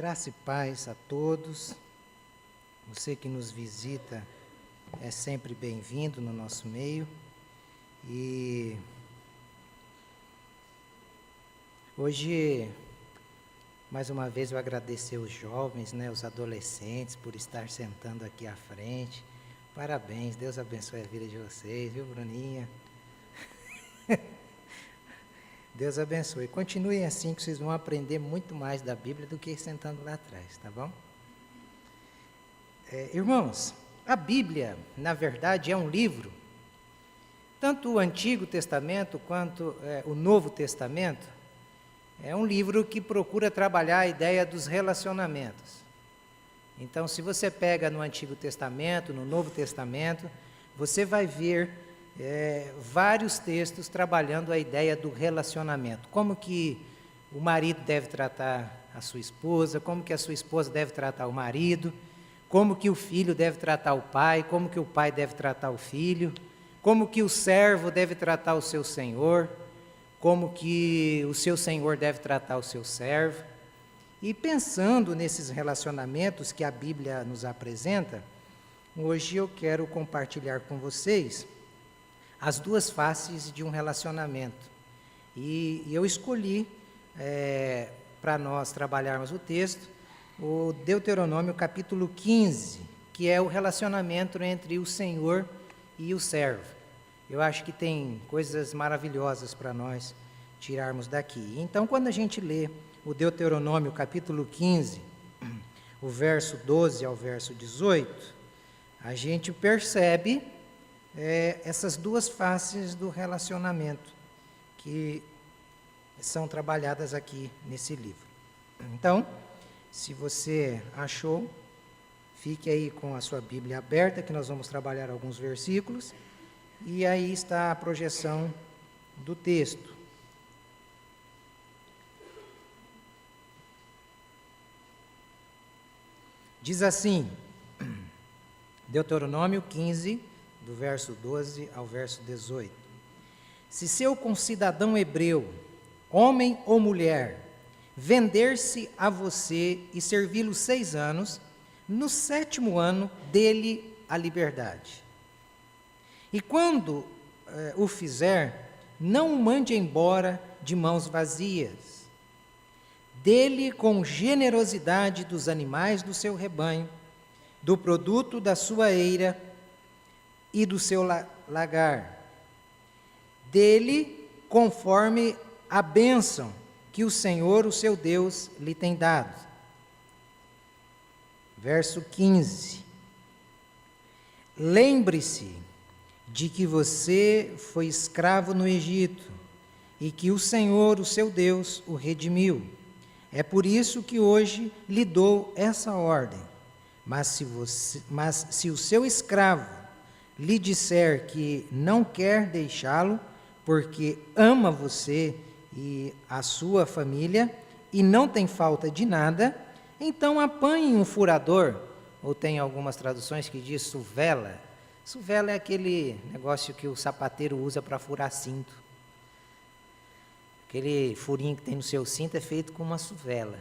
Graça e paz a todos. Você que nos visita é sempre bem-vindo no nosso meio. E hoje, mais uma vez, eu agradecer os jovens, os adolescentes, por estar sentando aqui à frente. Parabéns, Deus abençoe a vida de vocês, viu, Bruninha? Deus abençoe. Continuem assim, que vocês vão aprender muito mais da Bíblia do que sentando lá atrás, tá bom? Irmãos, a Bíblia, na verdade, é um livro. Tanto o Antigo Testamento quanto o Novo Testamento é um livro que procura trabalhar a ideia dos relacionamentos. Então, se você pega no Antigo Testamento, no Novo Testamento, você vai ver vários textos trabalhando a ideia do relacionamento. Como que o marido deve tratar a sua esposa, como que a sua esposa deve tratar o marido, como que o filho deve tratar o pai, como que o pai deve tratar o filho, como que o servo deve tratar o seu senhor, como que o seu senhor deve tratar o seu servo. E pensando nesses relacionamentos que a Bíblia nos apresenta, hoje eu quero compartilhar com vocês as duas faces de um relacionamento. E eu escolhi, para nós trabalharmos o texto, o Deuteronômio capítulo 15, que é o relacionamento entre o Senhor e o servo. Eu acho que tem coisas maravilhosas para nós tirarmos daqui. Então, quando a gente lê o Deuteronômio capítulo 15, o verso 12 ao verso 18, a gente percebe essas duas faces do relacionamento que são trabalhadas aqui nesse livro. Então, se você achou, fique aí com a sua Bíblia aberta, que nós vamos trabalhar alguns versículos, e aí está a projeção do texto. Diz assim, Deuteronômio 15, do verso 12 ao verso 18. Se seu concidadão hebreu, homem ou mulher, vender-se a você e servi-lo 6 anos, no 7º ano dele a liberdade. E quando o fizer, não o mande embora de mãos vazias. Dê-lhe com generosidade dos animais do seu rebanho, do produto da sua eira e do seu lagar. Dele conforme a bênção que o Senhor, o seu Deus, lhe tem dado. Verso 15. Lembre-se de que você foi escravo no Egito e que o Senhor, o seu Deus, o redimiu. É por isso que hoje lhe dou essa ordem. Mas se o seu escravo lhe disser que não quer deixá-lo, porque ama você e a sua família, e não tem falta de nada, então apanhe um furador, ou tem algumas traduções que diz suvela. Suvela é aquele negócio que o sapateiro usa para furar cinto. Aquele furinho que tem no seu cinto é feito com uma suvela.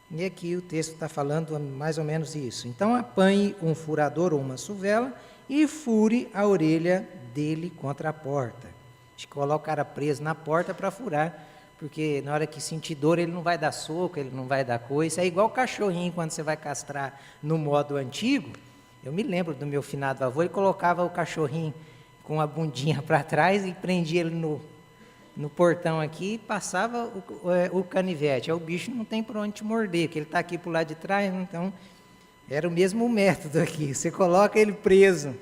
E aqui o texto está falando mais ou menos isso. Então apanhe um furador ou uma suvela e fure a orelha dele contra a porta. A gente coloca o cara preso na porta para furar, porque na hora que sentir dor ele não vai dar soco, ele não vai dar coisa. É igual o cachorrinho quando você vai castrar no modo antigo. Eu me lembro do meu finado avô, ele colocava o cachorrinho com a bundinha para trás e prendia ele no portão aqui e passava o canivete. Aí o bicho não tem por onde te morder, porque ele está aqui para o lado de trás, então era o mesmo método aqui. Você coloca ele preso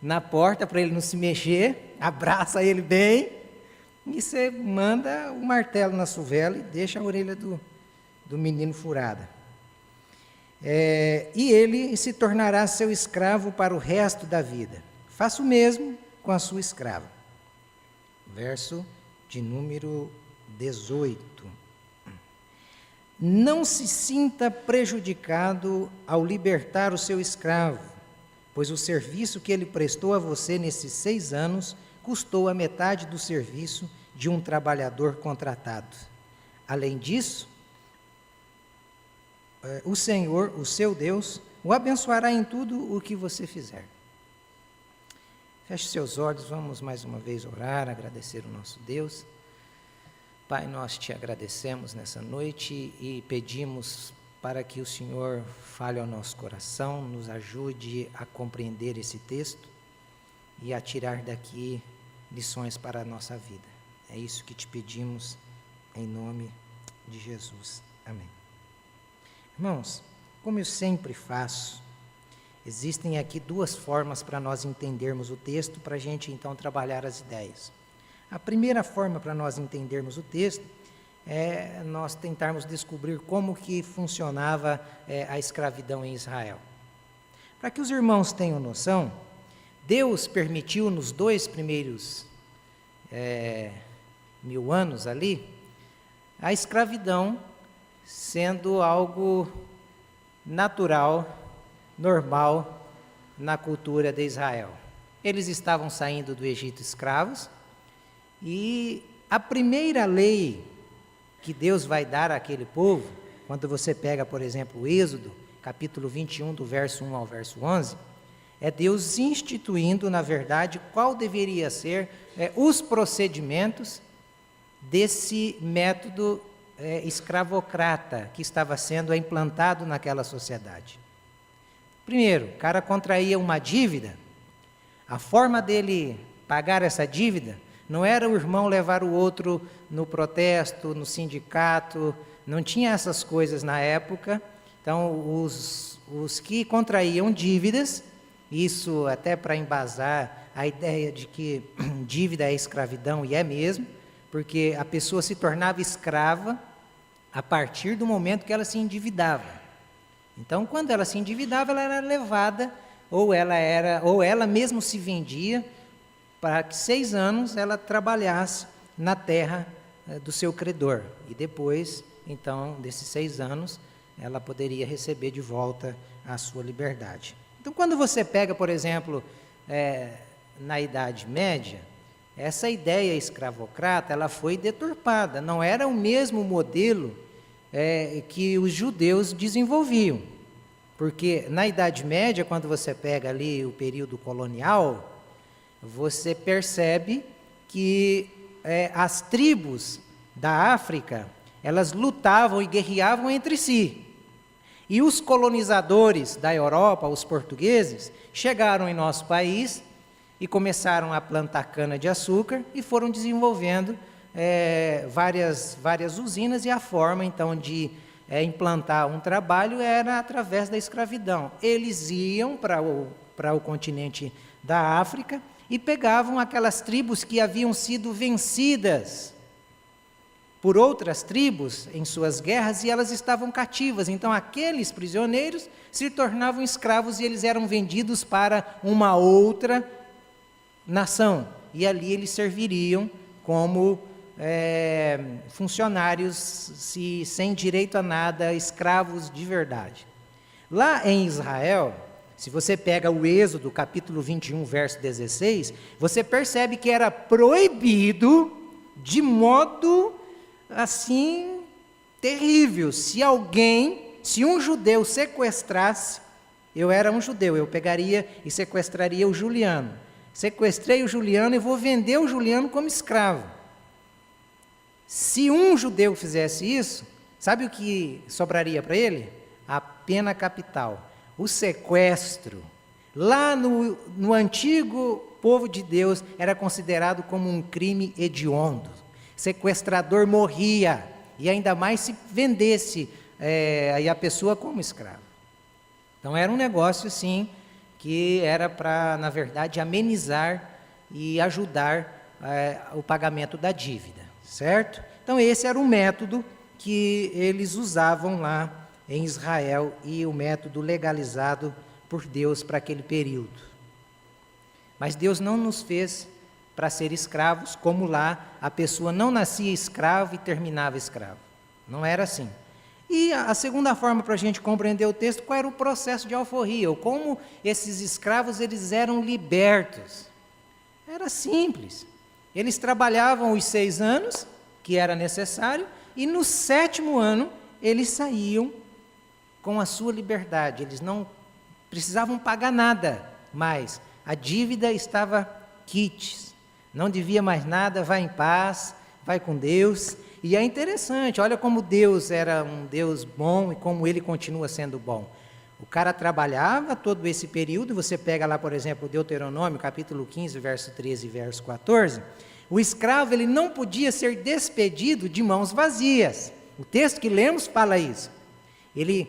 na porta para ele não se mexer, abraça ele bem, e você manda o martelo na suvela e deixa a orelha do menino furada. E ele se tornará seu escravo para o resto da vida. Faça o mesmo com a sua escrava. Verso de número 18. Não se sinta prejudicado ao libertar o seu escravo, pois o serviço que ele prestou a você nesses 6 anos custou a metade do serviço de um trabalhador contratado. Além disso, o Senhor, o seu Deus, o abençoará em tudo o que você fizer. Feche seus olhos, vamos mais uma vez orar, agradecer o nosso Deus. Pai, nós te agradecemos nessa noite e pedimos para que o Senhor fale ao nosso coração, nos ajude a compreender esse texto e a tirar daqui lições para a nossa vida. É isso que te pedimos, em nome de Jesus. Amém. Irmãos, como eu sempre faço, existem aqui duas formas para nós entendermos o texto, para a gente então trabalhar as ideias. A primeira forma para nós entendermos o texto é nós tentarmos descobrir como que funcionava a escravidão em Israel. Para que os irmãos tenham noção, Deus permitiu nos 2 primeiros 1000 anos ali, a escravidão sendo algo natural, normal na cultura de Israel. Eles estavam saindo do Egito escravos e a primeira lei que Deus vai dar àquele povo, quando você pega, por exemplo, o Êxodo, capítulo 21, do verso 1 ao verso 11, é Deus instituindo, na verdade, qual deveria ser os procedimentos desse método escravocrata que estava sendo implantado naquela sociedade. Primeiro, o cara contraía uma dívida, a forma dele pagar essa dívida não era o irmão levar o outro no protesto, no sindicato, não tinha essas coisas na época. Então, os que contraíam dívidas, isso até para embasar a ideia de que dívida é escravidão, e é mesmo, porque a pessoa se tornava escrava a partir do momento que ela se endividava. Então, quando ela se endividava, ela era levada, ou ela mesmo se vendia, para que 6 anos ela trabalhasse na terra do seu credor. E depois, então, desses 6 anos, ela poderia receber de volta a sua liberdade. Então, quando você pega, por exemplo, na Idade Média, essa ideia escravocrata, ela foi deturpada, não era o mesmo modelo que os judeus desenvolviam. Porque na Idade Média, quando você pega ali o período colonial, você percebe que as tribos da África, elas lutavam e guerreavam entre si. E os colonizadores da Europa, os portugueses, chegaram em nosso país e começaram a plantar cana-de-açúcar e foram desenvolvendo várias usinas, e a forma, então, de implantar um trabalho era através da escravidão. Eles iam para o continente da África e pegavam aquelas tribos que haviam sido vencidas por outras tribos em suas guerras, e elas estavam cativas. Então, aqueles prisioneiros se tornavam escravos e eles eram vendidos para uma outra nação. E ali eles serviriam como funcionários sem direito a nada, escravos de verdade. Lá em Israel, se você pega o Êxodo, capítulo 21, verso 16, você percebe que era proibido de modo, assim, terrível. Se um judeu sequestrasse, eu era um judeu, eu pegaria e sequestraria o Juliano. Sequestrei o Juliano e vou vender o Juliano como escravo. Se um judeu fizesse isso, sabe o que sobraria para ele? A pena capital. O sequestro, lá no antigo povo de Deus, era considerado como um crime hediondo. Sequestrador morria, e ainda mais se vendesse a pessoa como escravo. Então era um negócio, sim, que era para, na verdade, amenizar e ajudar o pagamento da dívida, certo? Então esse era o método que eles usavam lá em Israel, e o método legalizado por Deus para aquele período. Mas Deus não nos fez para ser escravos, como lá a pessoa não nascia escravo e terminava escravo. Não era assim. E a segunda forma para a gente compreender o texto, qual era o processo de alforria, ou como esses escravos eles eram libertos. Era simples. Eles trabalhavam os 6 anos, que era necessário, e no 7º ano eles saíam com a sua liberdade. Eles não precisavam pagar nada mais. A dívida estava quites. Não devia mais nada, vai em paz, vai com Deus. E é interessante, olha como Deus era um Deus bom e como Ele continua sendo bom. O cara trabalhava todo esse período, você pega lá, por exemplo, Deuteronômio, capítulo 15, verso 13 e verso 14, o escravo ele não podia ser despedido de mãos vazias. O texto que lemos fala isso. Ele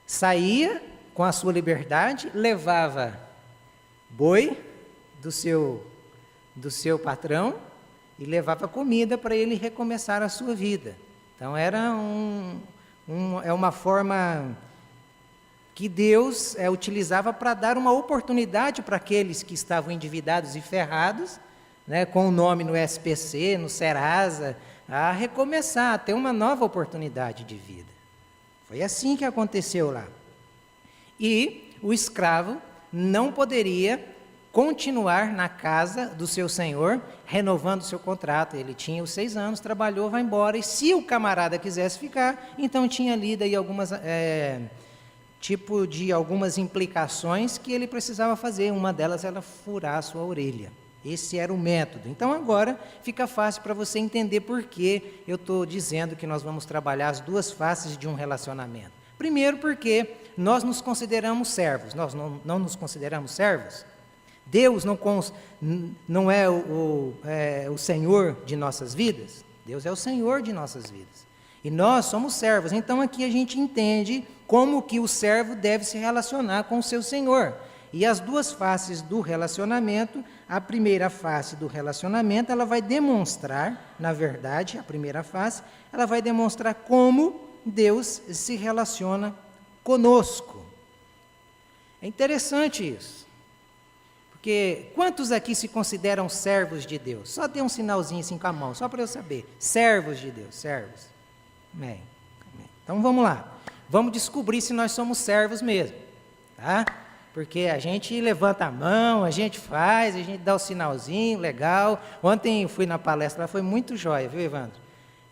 saía com a sua liberdade, levava boi do seu patrão e levava comida para ele recomeçar a sua vida. Então era uma forma que Deus utilizava para dar uma oportunidade para aqueles que estavam endividados e ferrados, né, com o nome no SPC, no Serasa, a recomeçar, a ter uma nova oportunidade de vida. Foi assim que aconteceu lá. E o escravo não poderia continuar na casa do seu senhor, renovando o seu contrato. Ele tinha os 6 anos, trabalhou, vai embora. E se o camarada quisesse ficar, então tinha ali daí algumas algumas implicações que ele precisava fazer. Uma delas era furar a sua orelha. Esse era o método. Então agora fica fácil para você entender por que eu estou dizendo que nós vamos trabalhar as duas faces de um relacionamento. Primeiro porque nós nos consideramos servos. Nós não nos consideramos servos? Deus não é o Senhor de nossas vidas? Deus é o Senhor de nossas vidas. E nós somos servos. Então aqui a gente entende como que o servo deve se relacionar com o seu Senhor. E as duas faces do relacionamento, a primeira face do relacionamento, ela vai demonstrar, na verdade, a primeira face, ela vai demonstrar como Deus se relaciona conosco. É interessante isso. Porque quantos aqui se consideram servos de Deus? Só dê um sinalzinho assim com a mão, só para eu saber. Servos de Deus, servos. Amém. Então vamos lá. Vamos descobrir se nós somos servos mesmo. Tá? Porque a gente levanta a mão, a gente faz, a gente dá o sinalzinho, legal. Ontem eu fui na palestra, lá foi muito jóia, viu, Evandro?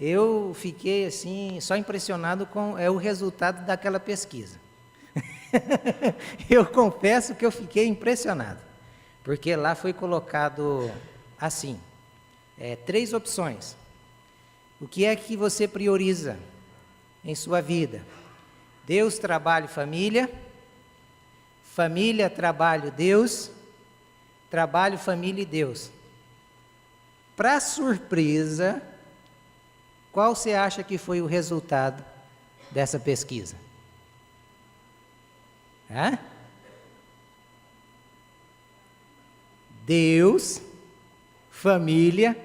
Eu fiquei assim, só impressionado com o resultado daquela pesquisa. Eu confesso que eu fiquei impressionado. Porque lá foi colocado assim, 3 opções. O que é que você prioriza em sua vida? Deus, trabalho, família. Família, trabalho, Deus. Trabalho, família e Deus. Para surpresa, qual você acha que foi o resultado dessa pesquisa? Deus, família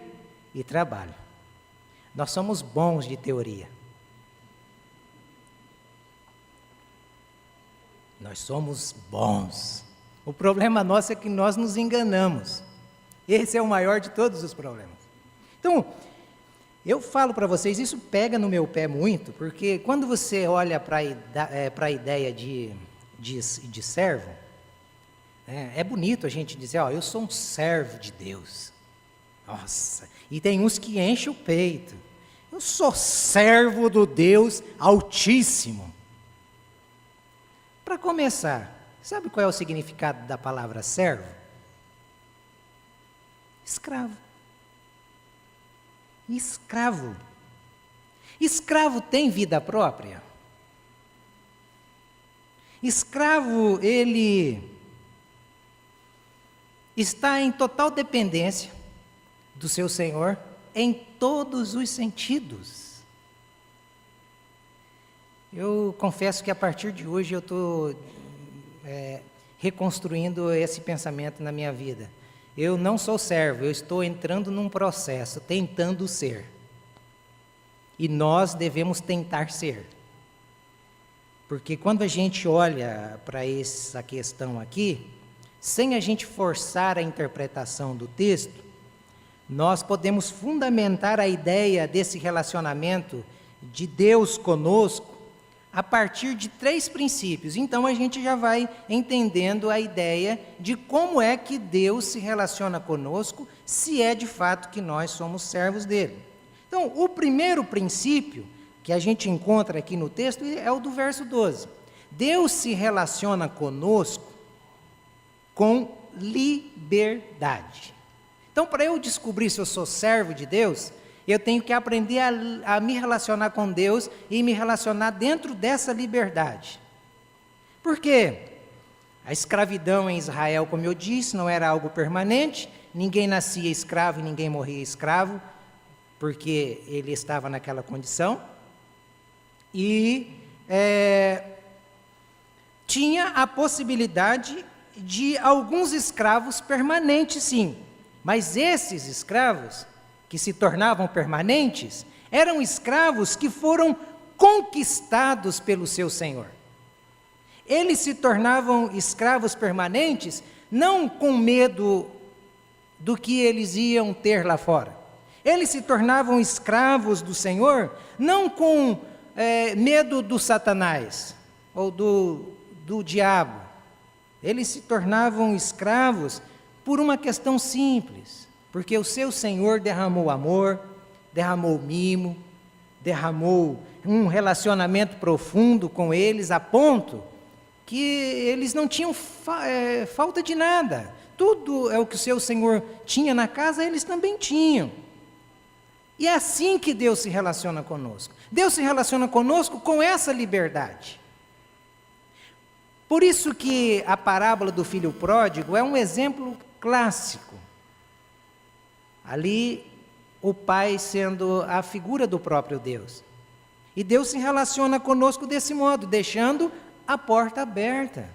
e trabalho. Nós somos bons de teoria. Nós somos bons. O problema nosso é que nós nos enganamos. Esse é o maior de todos os problemas. Então, eu falo para vocês, isso pega no meu pé muito, porque quando você olha para a ideia de servo, é bonito a gente dizer, eu sou um servo de Deus. Nossa, e tem uns que enchem o peito. Eu sou servo do Deus Altíssimo. Para começar, sabe qual é o significado da palavra servo? Escravo. Escravo. Escravo tem vida própria? Escravo, ele está em total dependência do seu senhor em todos os sentidos. Eu confesso que a partir de hoje eu estou reconstruindo esse pensamento na minha vida. Eu não sou servo, eu estou entrando num processo, tentando ser. E nós devemos tentar ser. Porque quando a gente olha para essa questão aqui, sem a gente forçar a interpretação do texto, nós podemos fundamentar a ideia desse relacionamento de Deus conosco a partir de 3 princípios. Então a gente já vai entendendo a ideia de como é que Deus se relaciona conosco, se é de fato que nós somos servos dele. Então, o primeiro princípio que a gente encontra aqui no texto é o do verso 12. Deus se relaciona conosco com liberdade. Então, para eu descobrir se eu sou servo de Deus, eu tenho que aprender a me relacionar com Deus e me relacionar dentro dessa liberdade. Por quê? A escravidão em Israel, como eu disse, não era algo permanente, ninguém nascia escravo e ninguém morria escravo, porque ele estava naquela condição. E tinha a possibilidade de alguns escravos permanentes, sim, mas esses escravos que se tornavam permanentes eram escravos que foram conquistados pelo seu senhor. Eles se tornavam escravos permanentes não com medo do que eles iam ter lá fora. Eles se tornavam escravos do Senhor não com medo do Satanás ou do diabo. Eles se tornavam escravos por uma questão simples, porque o seu Senhor derramou amor, derramou mimo, derramou um relacionamento profundo com eles, a ponto que eles não tinham falta de nada. Tudo é o que o seu Senhor tinha na casa, eles também tinham. E é assim que Deus se relaciona conosco. Deus se relaciona conosco com essa liberdade. Por isso que a parábola do filho pródigo é um exemplo clássico. Ali, o pai sendo a figura do próprio Deus. E Deus se relaciona conosco desse modo, deixando a porta aberta.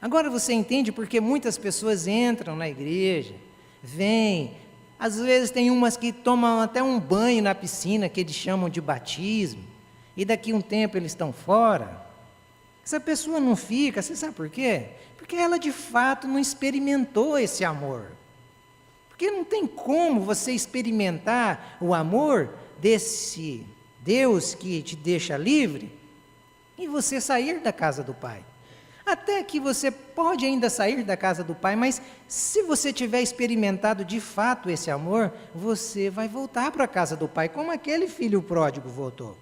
Agora você entende porque muitas pessoas entram na igreja, vêm, às vezes tem umas que tomam até um banho na piscina, que eles chamam de batismo, e daqui a um tempo eles estão fora. Essa pessoa não fica, você sabe por quê? Porque ela de fato não experimentou esse amor. Porque não tem como você experimentar o amor desse Deus que te deixa livre e você sair da casa do Pai. Até que você pode ainda sair da casa do Pai, mas se você tiver experimentado de fato esse amor, você vai voltar para a casa do Pai, como aquele filho pródigo voltou.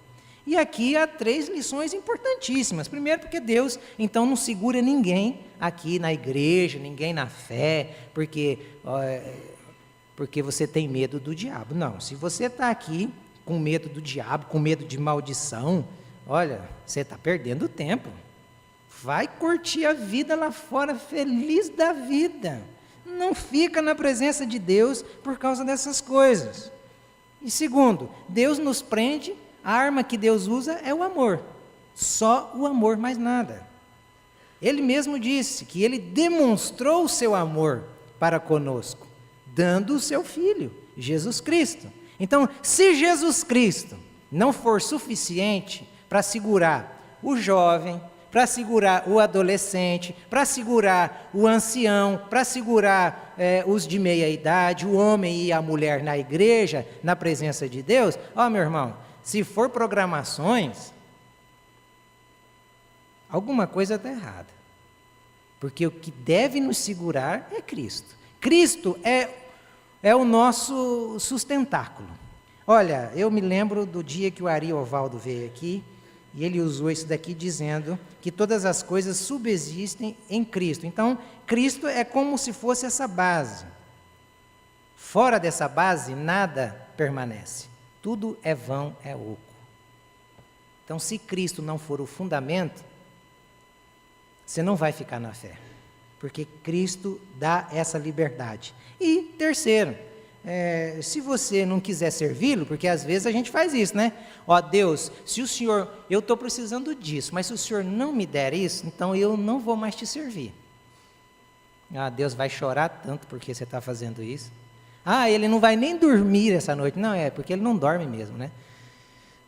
E aqui há 3 lições importantíssimas. Primeiro, porque Deus, então, não segura ninguém aqui na igreja, ninguém na fé, porque você tem medo do diabo. Não, se você está aqui com medo do diabo, com medo de maldição, olha, você está perdendo tempo. Vai curtir a vida lá fora, feliz da vida. Não fica na presença de Deus por causa dessas coisas. E segundo, Deus nos prende, a arma que Deus usa é o amor. Só o amor, mais nada. Ele mesmo disse que Ele demonstrou o seu amor para conosco, dando o seu Filho, Jesus Cristo. Então, se Jesus Cristo não for suficiente para segurar o jovem, para segurar o adolescente, para segurar o ancião, para segurar os de meia idade, o homem e a mulher na igreja, na presença de Deus, meu irmão, se for programações, alguma coisa está errada. Porque o que deve nos segurar é Cristo. Cristo é o nosso sustentáculo. Olha, eu me lembro do dia que o Ari Ovaldo veio aqui, e ele usou isso daqui dizendo que todas as coisas subsistem em Cristo. Então, Cristo é como se fosse essa base. Fora dessa base, nada permanece. Tudo é vão, é oco. Então, se Cristo não for o fundamento, você não vai ficar na fé. Porque Cristo dá essa liberdade. E, terceiro, se você não quiser servi-lo, porque às vezes a gente faz isso, né? Deus, se o Senhor, eu estou precisando disso, mas se o Senhor não me der isso, então eu não vou mais te servir. Deus vai chorar tanto porque você está fazendo isso. Ele não vai nem dormir essa noite. Não, porque ele não dorme mesmo, né?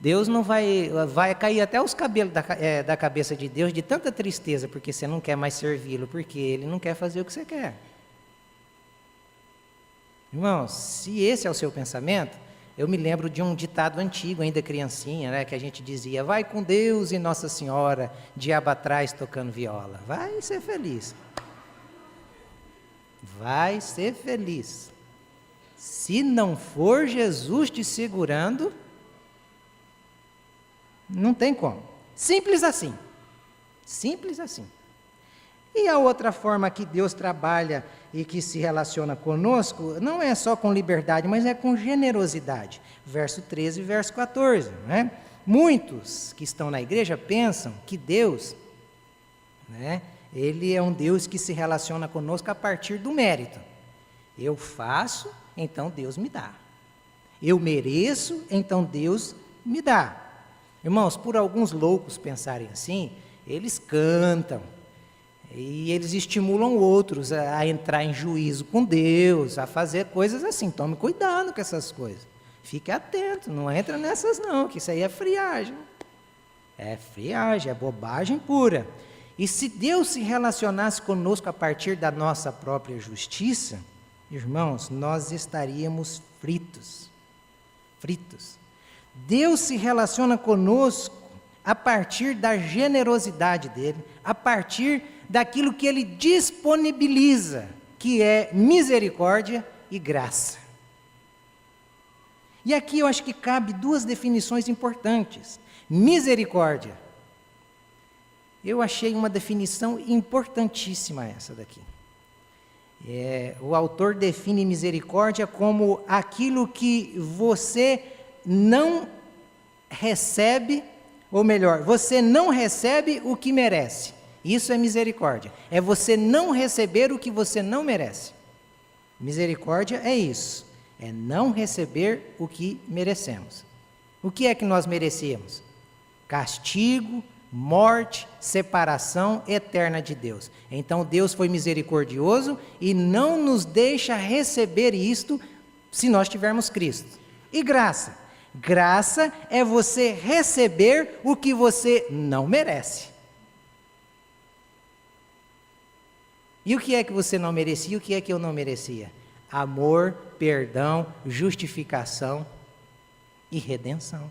Deus não vai cair até os cabelos da cabeça de Deus de tanta tristeza, porque você não quer mais servi-lo, porque Ele não quer fazer o que você quer. Irmãos, se esse é o seu pensamento, eu me lembro de um ditado antigo, ainda criancinha, né, que a gente dizia: vai com Deus e Nossa Senhora, diabo atrás tocando viola. Vai ser feliz. Vai ser feliz. Se não for Jesus te segurando, Não tem como. Simples assim. Simples assim. E a outra forma que Deus trabalha e que se relaciona conosco, não é só com liberdade, mas é com generosidade. Verso 13 e verso 14. Né? Muitos que estão na igreja pensam que Deus, né, Ele é um Deus que se relaciona conosco a partir do mérito. Eu faço, então Deus me dá. Eu mereço, então Deus me dá. Irmãos, por alguns loucos pensarem assim, eles cantam, e eles estimulam outros a entrar em juízo com Deus, a fazer coisas assim. Tome cuidado com essas coisas. Fique atento, não entra nessas não, que isso aí é friagem. É friagem, é bobagem pura. E se Deus se relacionasse conosco a partir da nossa própria justiça, irmãos, nós estaríamos fritos. Fritos. Deus se relaciona conosco a partir da generosidade dele, a partir daquilo que ele disponibiliza, que é misericórdia e graça. E aqui eu acho que cabe duas definições importantes. Misericórdia. Eu achei uma definição importantíssima essa daqui. O autor define misericórdia como aquilo que você não recebe, ou melhor, você não recebe o que merece. Isso é misericórdia. É você não receber o que você não merece. Misericórdia é isso. É não receber o que merecemos. O que é que nós merecíamos? Castigo, morte, separação eterna de Deus. Então Deus foi misericordioso e não nos deixa receber isto se nós tivermos Cristo. E graça? Graça é você receber o que você não merece. E o que é que você não merecia e o que é que eu não merecia? Amor, perdão, justificação e redenção.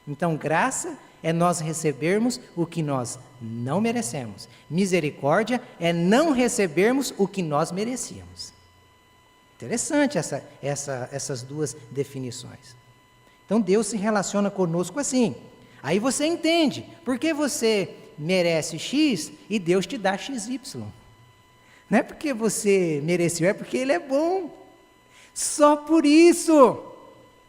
Então, graça é nós recebermos o que nós não merecemos. Misericórdia é não recebermos o que nós merecíamos. Interessante essas duas definições. Então, Deus se relaciona conosco assim. Aí você entende, por que você merece X e Deus te dá XY. Não é porque você mereceu, é porque Ele é bom. Só por isso.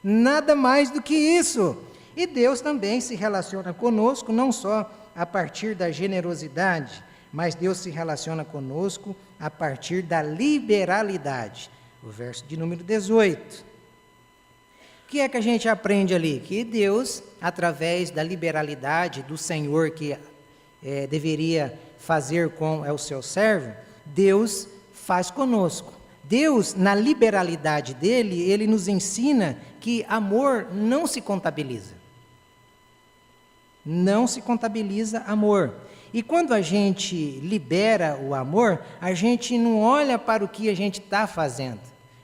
Nada mais do que isso. E Deus também se relaciona conosco, não só a partir da generosidade, mas Deus se relaciona conosco a partir da liberalidade. O verso de número 18. O que é que a gente aprende ali? Que Deus, através da liberalidade do Senhor que deveria fazer com o seu servo, Deus faz conosco. Deus, na liberalidade dele, ele nos ensina que amor não se contabiliza. Não se contabiliza amor. E quando a gente libera o amor, a gente não olha para o que a gente está fazendo,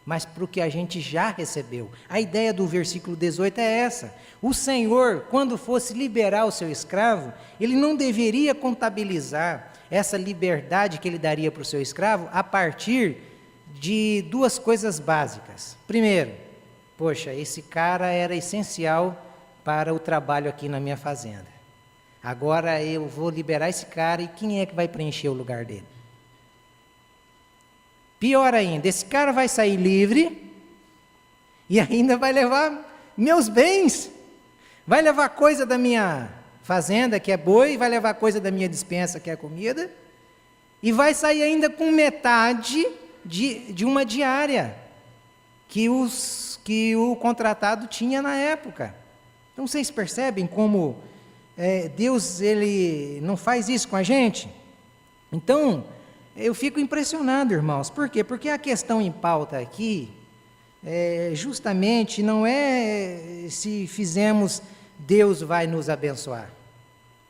mas para o que a gente já recebeu. A ideia do versículo 18 é essa. O Senhor, quando fosse liberar o seu escravo, ele não deveria contabilizar essa liberdade que ele daria para o seu escravo a partir de duas coisas básicas. Primeiro, poxa, esse cara era essencial para o trabalho aqui na minha fazenda. Agora eu vou liberar esse cara e quem é que vai preencher o lugar dele? Pior ainda, esse cara vai sair livre e ainda vai levar meus bens. Vai levar coisa da minha fazenda, que é boi, vai levar coisa da minha despensa, que é comida, e vai sair ainda com metade de uma diária que o contratado tinha na época. Então, vocês percebem como Deus ele não faz isso com a gente? Então, eu fico impressionado, irmãos. Por quê? Porque a questão em pauta aqui, justamente, não é se fizemos, Deus vai nos abençoar.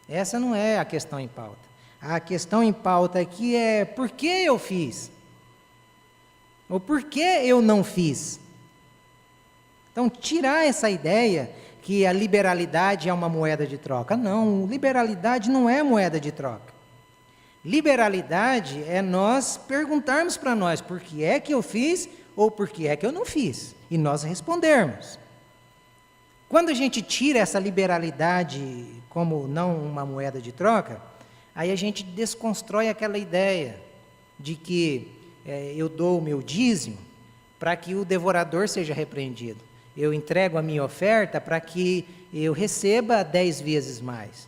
Essa não é a questão em pauta. A questão em pauta aqui é por que eu fiz? Ou por que eu não fiz? Então, tirar essa ideia que a liberalidade é uma moeda de troca. Não, liberalidade não é moeda de troca. Liberalidade é nós perguntarmos para nós por que é que eu fiz ou por que é que eu não fiz. E nós respondermos. Quando a gente tira essa liberalidade como não uma moeda de troca, aí a gente desconstrói aquela ideia de que eu dou o meu dízimo para que o devorador seja repreendido. Eu entrego a minha oferta para que eu receba 10 vezes mais.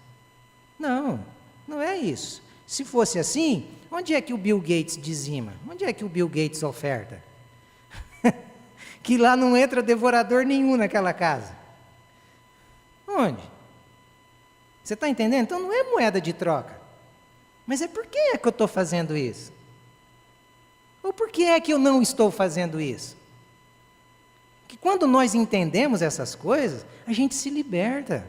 Não, não é isso. Se fosse assim, onde é que o Bill Gates dizima? Onde é que o Bill Gates oferta? Que lá não entra devorador nenhum naquela casa. Onde? Você está entendendo? Então não é moeda de troca. Mas por que é que eu estou fazendo isso? Ou por que é que eu não estou fazendo isso? Que quando nós entendemos essas coisas, a gente se liberta.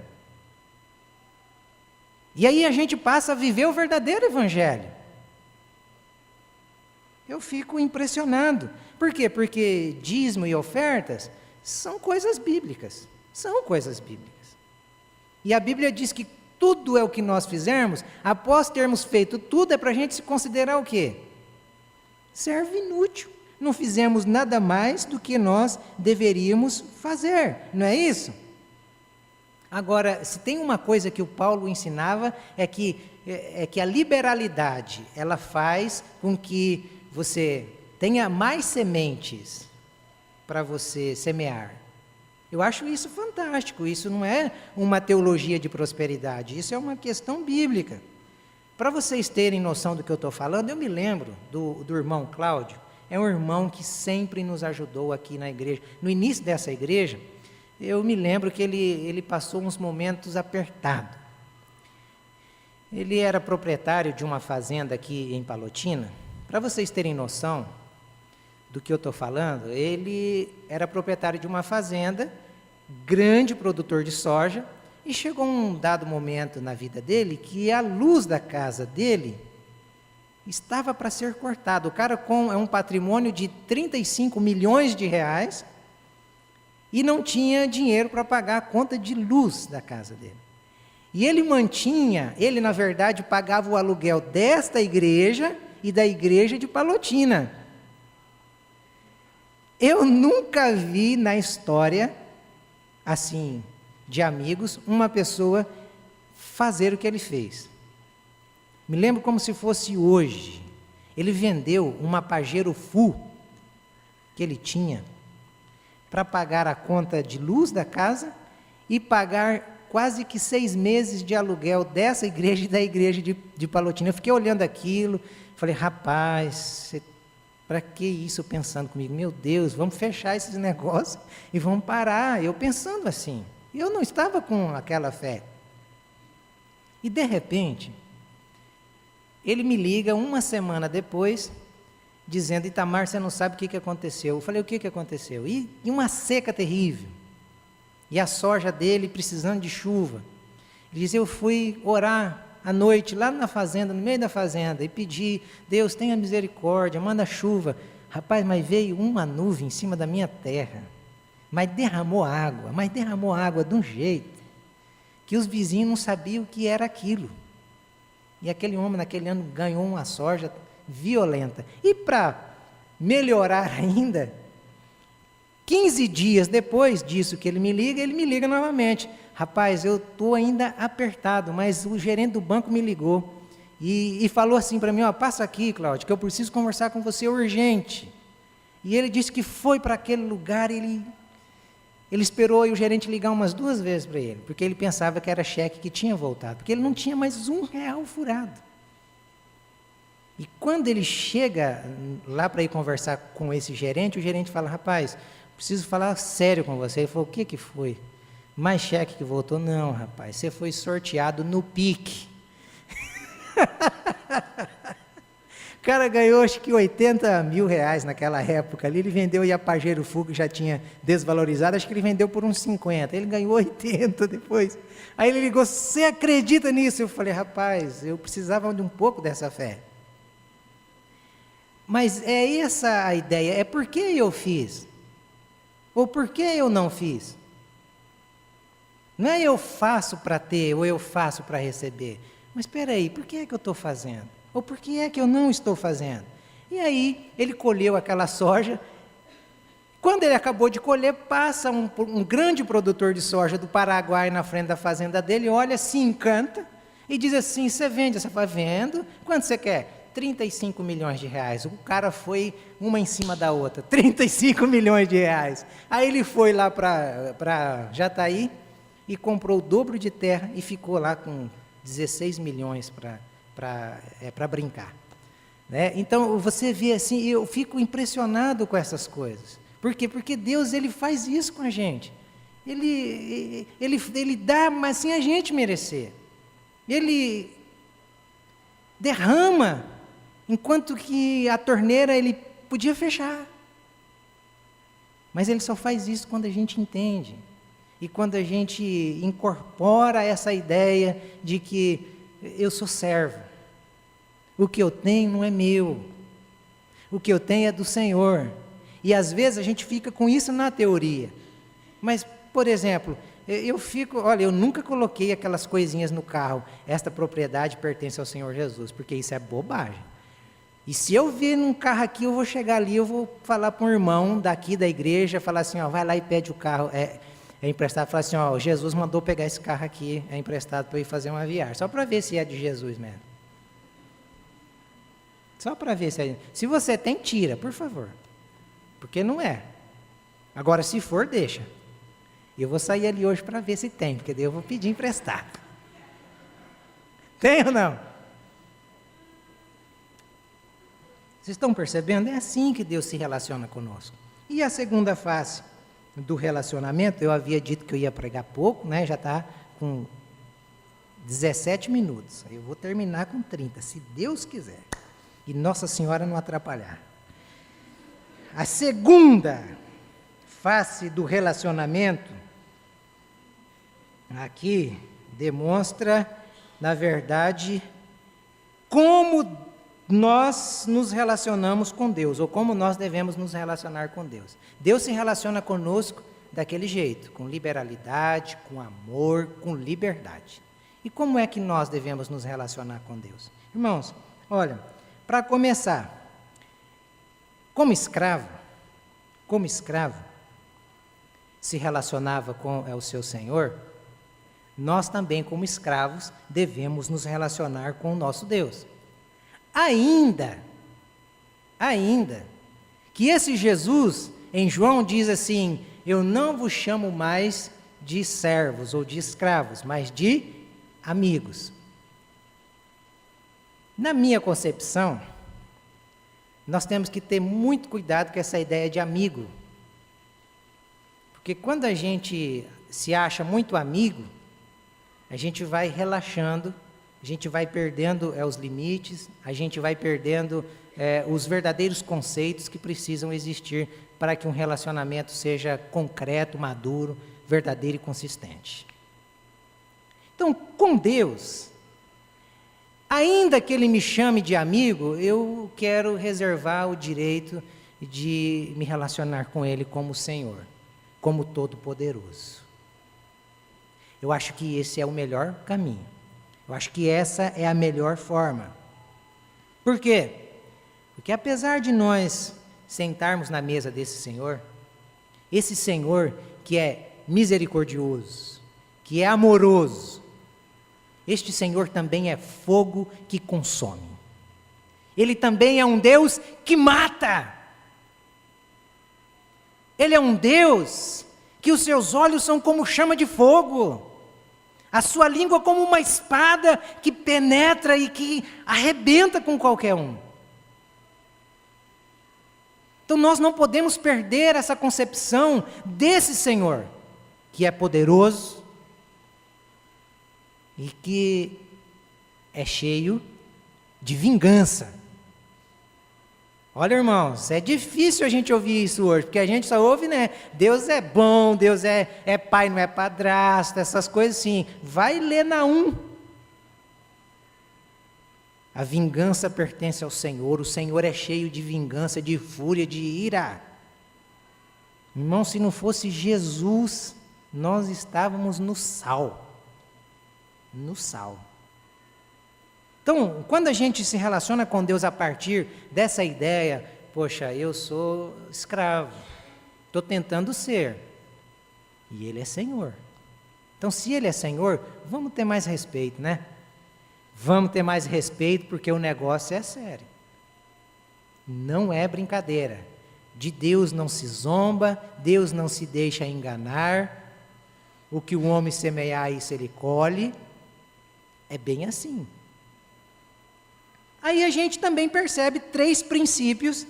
E aí a gente passa a viver o verdadeiro evangelho. Eu fico impressionado. Por quê? Porque dízimo e ofertas são coisas bíblicas. São coisas bíblicas. E a Bíblia diz que tudo é o que nós fizermos, após termos feito tudo, é para a gente se considerar o quê? Servo inútil. Não fizemos nada mais do que nós deveríamos fazer, não é isso? Agora, se tem uma coisa que o Paulo ensinava, é que a liberalidade, ela faz com que você tenha mais sementes para você semear. Eu acho isso fantástico, isso não é uma teologia de prosperidade, isso é uma questão bíblica. Para vocês terem noção do que eu estou falando, eu me lembro do irmão Cláudio, é um irmão que sempre nos ajudou aqui na igreja. No início dessa igreja, eu me lembro que ele passou uns momentos apertados. Ele era proprietário de uma fazenda aqui em Palotina. Para vocês terem noção do que eu estou falando, ele era proprietário de uma fazenda, grande produtor de soja, e chegou um dado momento na vida dele que a luz da casa dele estava para ser cortada. O cara é um patrimônio de 35 milhões de reais e não tinha dinheiro para pagar a conta de luz da casa dele. E ele na verdade pagava o aluguel desta igreja e da igreja de Palotina. Eu nunca vi na história, assim, de amigos, uma pessoa fazer o que ele fez. Me lembro como se fosse hoje. Ele vendeu uma Pajero Full que ele tinha para pagar a conta de luz da casa e pagar quase que 6 meses de aluguel dessa igreja e da igreja de Palotina. Eu fiquei olhando aquilo, falei, rapaz, para que isso? Pensando comigo, meu Deus, vamos fechar esses negócios e vamos parar. Eu pensando assim, eu não estava com aquela fé. E de repente, ele me liga uma semana depois, dizendo, Itamar, você não sabe o que aconteceu. Eu falei, o que aconteceu? E uma seca terrível. E a soja dele precisando de chuva. Ele diz, eu fui orar à noite, lá na fazenda, no meio da fazenda, e pedi, Deus, tenha misericórdia, manda chuva. Rapaz, mas veio uma nuvem em cima da minha terra, mas derramou água de um jeito, que os vizinhos não sabiam o que era aquilo. E aquele homem, naquele ano, ganhou uma soja violenta. E para melhorar ainda, 15 dias depois disso que ele me liga novamente. Rapaz, eu estou ainda apertado, mas o gerente do banco me ligou e falou assim para mim, passa aqui, Cláudio, que eu preciso conversar com você urgente. E ele disse que foi para aquele lugar, ele esperou o gerente ligar umas 2 vezes para ele, porque ele pensava que era cheque que tinha voltado, porque ele não tinha mais R$1 furado. E quando ele chega lá para ir conversar com esse gerente, o gerente fala, rapaz, preciso falar sério com você. Ele falou, o que foi? Mais cheque que voltou? Não, rapaz, você foi sorteado no PIC. O cara ganhou acho que R$80 mil naquela época ali, ele vendeu a Pajero Full, que já tinha desvalorizado, acho que ele vendeu por uns 50, ele ganhou 80 depois. Aí ele ligou, você acredita nisso? Eu falei, rapaz, eu precisava de um pouco dessa fé. Mas é essa a ideia, é por que eu fiz? Ou por que eu não fiz? Não é eu faço para ter, ou eu faço para receber. Mas espera aí, por que é que eu estou fazendo? Ou por que é que eu não estou fazendo? E aí, ele colheu aquela soja, Quando ele acabou de colher, passa um grande produtor de soja do Paraguai na frente da fazenda dele, olha, se encanta e diz assim: você vende essa fazenda? Quanto você quer? 35 milhões de reais. O cara foi uma em cima da outra, 35 milhões de reais. Aí ele foi lá para Jataí e comprou o dobro de terra e ficou lá com 16 milhões para brincar. Né? Então, você vê assim, eu fico impressionado com essas coisas. Por quê? Porque Deus, Ele faz isso com a gente. Ele dá, mas sem a gente merecer. Ele derrama, enquanto que a torneira Ele podia fechar. Mas Ele só faz isso quando a gente entende. E quando a gente incorpora essa ideia de que eu sou servo. O que eu tenho não é meu. O que eu tenho é do Senhor. E às vezes a gente fica com isso na teoria. Mas, por exemplo, eu nunca coloquei aquelas coisinhas no carro, esta propriedade pertence ao Senhor Jesus, porque isso é bobagem. E se eu vir num carro aqui, eu vou chegar ali, eu vou falar para um irmão daqui da igreja, falar assim, ó, vai lá e pede o carro, é emprestado, falar assim, ó, Jesus mandou pegar esse carro aqui, é emprestado para eu ir fazer uma viagem, só para ver se é de Jesus mesmo. Só para ver se é. Se você tem, tira, por favor. Porque não é. Agora, se for, deixa. Eu vou sair ali hoje para ver se tem, porque daí eu vou pedir emprestado. Tem ou não? Vocês estão percebendo? É assim que Deus se relaciona conosco. E a segunda face do relacionamento, eu havia dito que eu ia pregar pouco, né? Já está com 17 minutos. Eu vou terminar com 30, se Deus quiser. E Nossa Senhora não atrapalhar. A segunda face do relacionamento, aqui, demonstra, na verdade, como nós nos relacionamos com Deus, ou como nós devemos nos relacionar com Deus. Deus se relaciona conosco daquele jeito, com liberalidade, com amor, com liberdade. E como é que nós devemos nos relacionar com Deus? Irmãos, olha, para começar, como escravo se relacionava com o seu senhor, nós também, como escravos, devemos nos relacionar com o nosso Deus. Ainda que esse Jesus, em João, diz assim, eu não vos chamo mais de servos ou de escravos, mas de amigos. Na minha concepção, nós temos que ter muito cuidado com essa ideia de amigo. Porque quando a gente se acha muito amigo, a gente vai relaxando, a gente vai perdendo os limites, a gente vai perdendo os verdadeiros conceitos que precisam existir para que um relacionamento seja concreto, maduro, verdadeiro e consistente. Então, com Deus, ainda que Ele me chame de amigo, eu quero reservar o direito de me relacionar com Ele como Senhor, como Todo-Poderoso. Eu acho que esse é o melhor caminho. Eu acho que essa é a melhor forma. Por quê? Porque apesar de nós sentarmos na mesa desse Senhor, esse Senhor que é misericordioso, que é amoroso, este Senhor também é fogo que consome. Ele também é um Deus que mata. Ele é um Deus que os seus olhos são como chama de fogo. A sua língua como uma espada que penetra e que arrebenta com qualquer um. Então nós não podemos perder essa concepção desse Senhor, que é poderoso, e que é cheio de vingança. Olha, irmãos, é difícil a gente ouvir isso hoje, porque a gente só ouve, né? Deus é bom, Deus é pai, não é padrasto, essas coisas assim. Vai ler Naum. A vingança pertence ao Senhor, o Senhor é cheio de vingança, de fúria, de ira. Irmão, se não fosse Jesus, nós estávamos no sal. No sal. Então, quando a gente se relaciona com Deus a partir dessa ideia, poxa, eu sou escravo, Estou tentando ser. E Ele é Senhor. Então, se Ele é Senhor, vamos ter mais respeito, né? Vamos ter mais respeito, porque o negócio é sério. Não é brincadeira. De Deus não se zomba, Deus não se deixa enganar. O que o homem semear, isso ele colhe. É bem assim. Aí a gente também percebe 3 princípios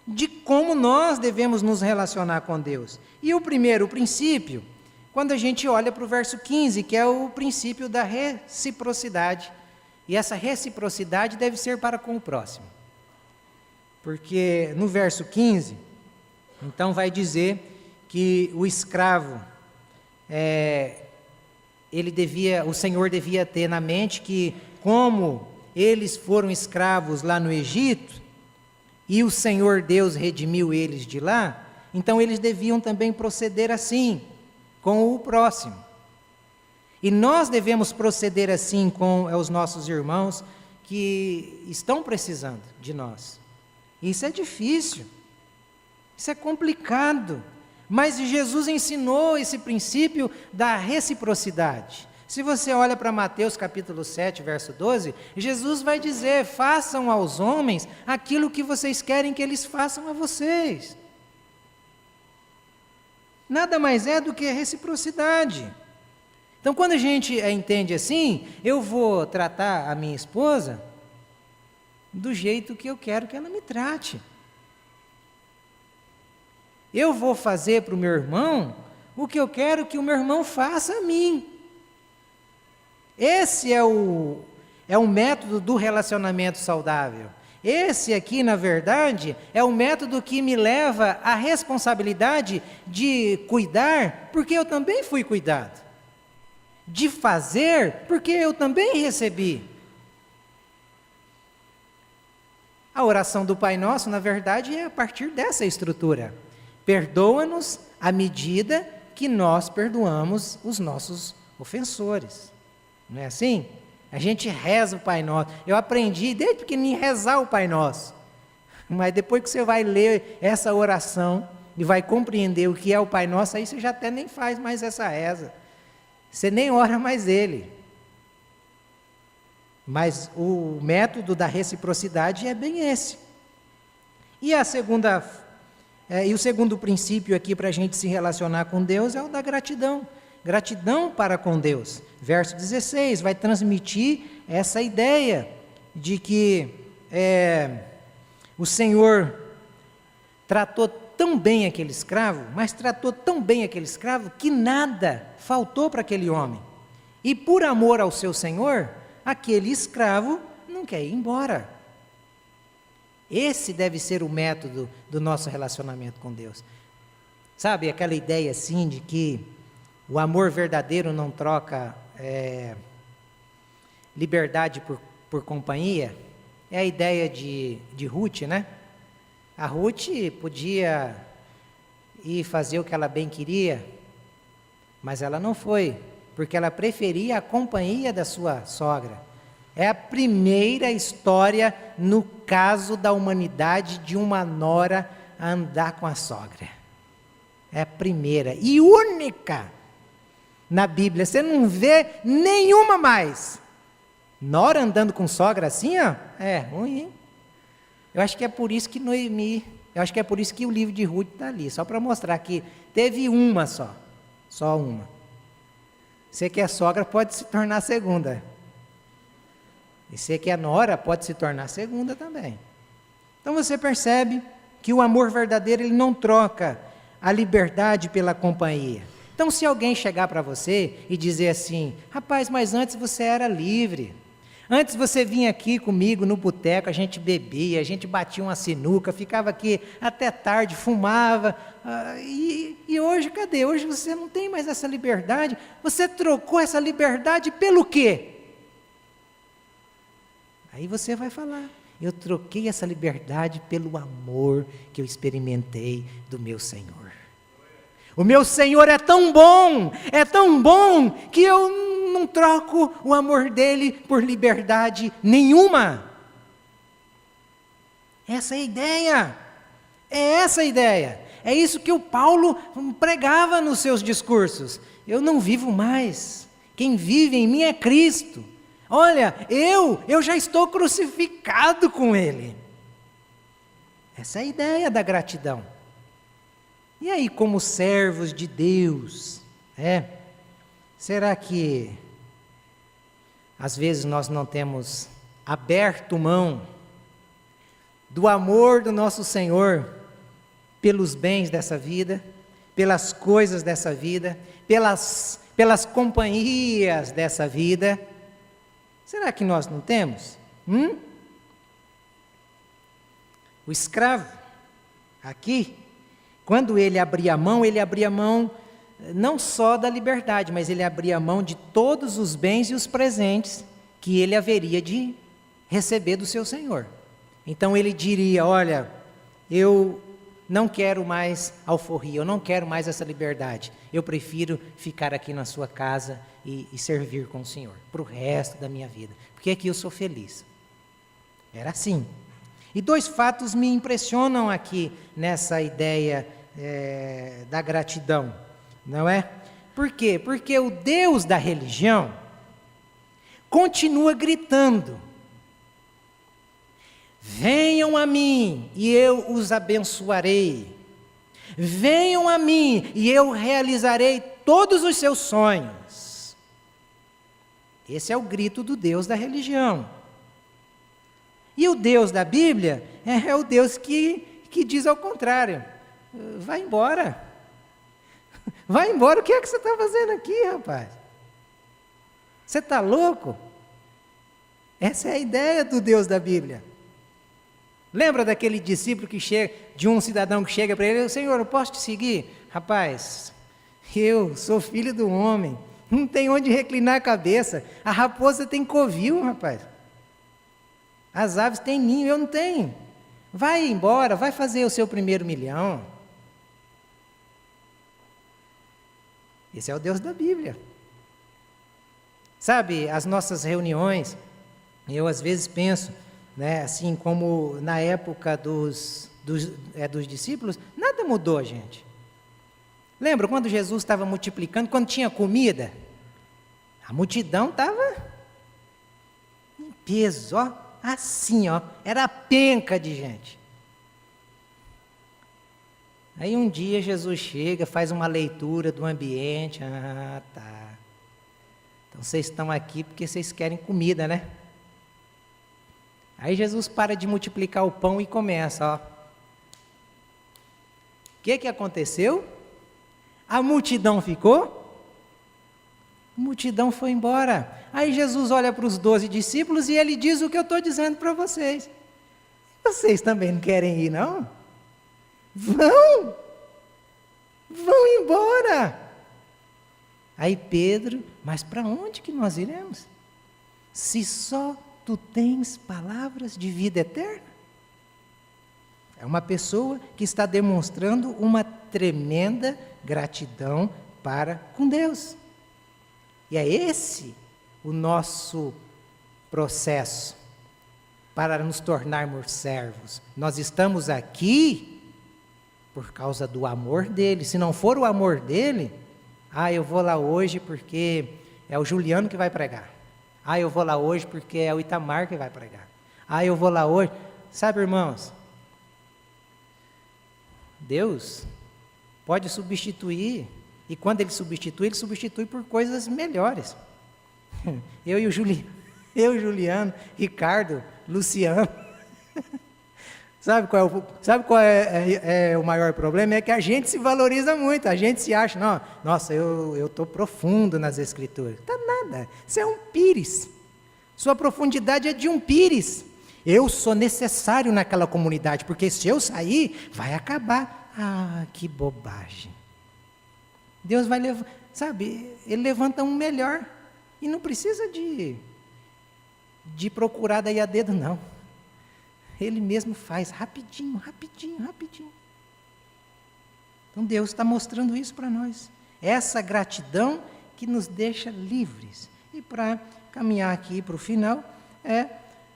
de como nós devemos nos relacionar com Deus. E o primeiro princípio, quando a gente olha para o verso 15, que é o princípio da reciprocidade. E essa reciprocidade deve ser para com o próximo. Porque no verso 15, então vai dizer que o escravo, o Senhor devia ter na mente que, como eles foram escravos lá no Egito, e o Senhor Deus redimiu eles de lá, então eles deviam também proceder assim, com o próximo. E nós devemos proceder assim com os nossos irmãos que estão precisando de nós. Isso é difícil, isso é complicado, mas Jesus ensinou esse princípio da reciprocidade. Se você olha para Mateus capítulo 7, verso 12, Jesus vai dizer: façam aos homens aquilo que vocês querem que eles façam a vocês. Nada mais é do que reciprocidade. Então, quando a gente entende assim, eu vou tratar a minha esposa do jeito que eu quero que ela me trate. Eu vou fazer para o meu irmão o que eu quero que o meu irmão faça a mim. Esse é o método do relacionamento saudável. Esse aqui, na verdade, é o método que me leva à responsabilidade de cuidar, porque eu também fui cuidado. De fazer, porque eu também recebi. A oração do Pai Nosso, na verdade, é a partir dessa estrutura. Perdoa-nos à medida que nós perdoamos os nossos ofensores. Não é assim? A gente reza o Pai Nosso. Eu aprendi desde pequenininho rezar o Pai Nosso. Mas depois que você vai ler essa oração e vai compreender o que é o Pai Nosso, aí você já até nem faz mais essa reza. Você nem ora mais ele. Mas o método da reciprocidade é bem esse. E o segundo princípio aqui para a gente se relacionar com Deus é o da gratidão. Gratidão para com Deus. Verso 16 vai transmitir essa ideia de que o Senhor tratou tão bem aquele escravo, mas tratou tão bem aquele escravo que nada faltou para aquele homem. E por amor ao seu Senhor, aquele escravo não quer ir embora. Esse deve ser o método do nosso relacionamento com Deus. Sabe, aquela ideia assim de que o amor verdadeiro não troca liberdade por companhia? É a ideia de Ruth, né? A Ruth podia ir fazer o que ela bem queria, mas ela não foi, porque ela preferia a companhia da sua sogra. É a primeira história no caso da humanidade de uma nora a andar com a sogra. É a primeira e única na Bíblia. Você não vê nenhuma mais. Nora andando com sogra assim, ó, é ruim, hein? Eu acho que é por isso que Noemi, eu acho que é por isso que o livro de Ruth está ali, só para mostrar que teve uma só uma. Você que é sogra pode se tornar segunda. E você que é nora pode se tornar segunda também. Então você percebe que o amor verdadeiro ele não troca a liberdade pela companhia. Então se alguém chegar para você e dizer assim: rapaz, mas antes você era livre. Antes você vinha aqui comigo no boteco, a gente bebia, a gente batia uma sinuca, ficava aqui até tarde, fumava. E hoje, cadê? Hoje você não tem mais essa liberdade. Você trocou essa liberdade pelo quê? Aí você vai falar: eu troquei essa liberdade pelo amor que eu experimentei do meu Senhor. O meu Senhor é tão bom que eu não troco o amor dele por liberdade nenhuma. Essa é a ideia. É essa a ideia. É isso que o Paulo pregava nos seus discursos. Eu não vivo mais. Quem vive em mim é Cristo. Olha, eu já estou crucificado com Ele. Essa é a ideia da gratidão. E aí, como servos de Deus, será que às vezes nós não temos aberto mão do amor do nosso Senhor pelos bens dessa vida, pelas coisas dessa vida, pelas companhias dessa vida? Será que nós não temos? O escravo, aqui, quando ele abria mão não só da liberdade, mas ele abria mão de todos os bens e os presentes que ele haveria de receber do seu Senhor. Então ele diria, olha, eu não quero mais alforria, eu não quero mais essa liberdade, eu prefiro ficar aqui na sua casa e servir com o Senhor, para o resto da minha vida, porque aqui eu sou feliz. Era assim. E 2 fatos me impressionam aqui nessa ideia da gratidão, não é? Por quê? Porque o Deus da religião continua gritando: venham a mim e eu os abençoarei. Venham a mim e eu realizarei todos os seus sonhos. Esse é o grito do Deus da religião. E o Deus da Bíblia é o Deus que diz ao contrário. Vai embora. Vai embora, o que é que você está fazendo aqui, rapaz? Você está louco? Essa é a ideia do Deus da Bíblia. Lembra daquele discípulo que chega, de um cidadão que chega para ele: Senhor, eu posso te seguir? Rapaz, eu sou filho do homem, não tem onde reclinar a cabeça, a raposa tem covil, rapaz. As aves têm ninho, eu não tenho. Vai embora, vai fazer o seu primeiro milhão. Esse é o Deus da Bíblia. Sabe, as nossas reuniões, eu às vezes penso, assim como na época dos discípulos, nada mudou, gente. Lembra quando Jesus estava multiplicando, quando tinha comida? A multidão estava em peso, assim, era a penca de gente. Aí um dia Jesus chega, faz uma leitura do ambiente. Tá. Então vocês estão aqui porque vocês querem comida, né? Aí Jesus para de multiplicar o pão e começa, O que aconteceu? A multidão ficou? A multidão foi embora. Aí Jesus olha para os 12 discípulos e ele diz o que eu estou dizendo para vocês. Vocês também não querem ir, não? Vão embora. Aí Pedro: mas para onde que nós iremos? Se só tu tens palavras de vida eterna? É uma pessoa que está demonstrando uma tremenda gratidão para com Deus. E é esse o nosso processo para nos tornarmos servos. Nós estamos aqui por causa do amor dele. Se não for o amor dele, eu vou lá hoje porque é o Juliano que vai pregar. Eu vou lá hoje porque é o Itamar que vai pregar. Eu vou lá hoje. Sabe, irmãos, Deus pode substituir, e quando Ele substitui por coisas melhores. Eu e o Juliano, Ricardo, Luciano. Sabe qual é o maior problema? É que a gente se valoriza muito, a gente se acha, nossa, eu estou profundo nas Escrituras. Está nada, você é um pires. Sua profundidade é de um pires. Eu sou necessário naquela comunidade, porque se eu sair, vai acabar. Que bobagem. Deus vai levar, Ele levanta um melhor, e não precisa de procurar daí a dedo, não. Ele mesmo faz rapidinho. Então Deus está mostrando isso para nós. Essa gratidão que nos deixa livres. E para caminhar aqui para o final,